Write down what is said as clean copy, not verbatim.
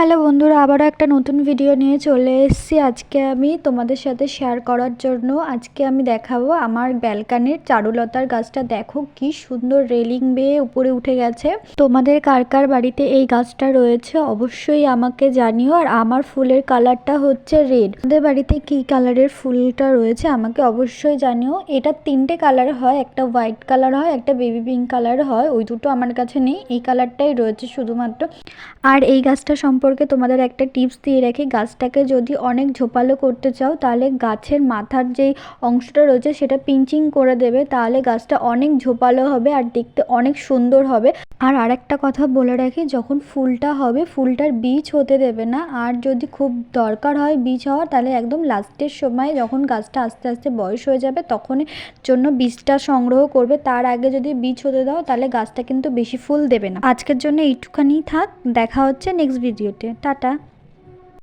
Hello বন্ধুরা, আবারও একটা নতুন ভিডিও নিয়ে চলে এসেছি। আজকে আমি তোমাদের সাথে শেয়ার করার জন্য আমি দেখাবো আমার ব্যালকানির চারুলতার গাছটা। দেখো কি সুন্দর রেলিং বেয়ে উপরে উঠে গেছে। তোমাদের কার কার বাড়িতে এই গাছটা রয়েছে অবশ্যই আমাকে জানিও। আর আমার ফুলের কালারটা হচ্ছে রেড। আমাদের বাড়িতে কি কালারের ফুলটা রয়েছে আমাকে অবশ্যই জানিও। এটা তিনটে কালার হয়, একটা হোয়াইট কালার হয়, একটা বেবি পিঙ্ক কালার হয়। ওই দুটো আমার কাছে নেই, এই কালারটাই রয়েছে শুধুমাত্র। আর এই গাছটা সম্পর্কে তোমাদের একটা টিপস দিয়ে রাখি, গাছটাকে যদি অনেক ঝোপালো করতে চাও তাহলে গাছের মাথার যেই অংশটা রয়েছে সেটা পিঞ্চিং করে দেবে, তাহলে গাছটা অনেক ঝোপালো হবে আর দেখতে অনেক সুন্দর হবে। আর আরেকটা কথা বলে রাখি, যখন ফুলটা হবে ফুলটার বীজ হতে দেবে না। আর যদি খুব দরকার হয় বীজ হওয়ার তাহলে একদম লাস্টের সময় যখন গাছটা আস্তে আস্তে বয়স হয়ে যাবে তখনই জন্য বীজটা সংগ্রহ করবে। তার আগে যদি বীজ হতে দাও তাহলে গাছটা কিন্তু বেশি ফুল দেবে না। আজকের জন্য এইটুখানি থাক, দেখা হচ্ছে নেক্সট ভিডিওতে। টাটা।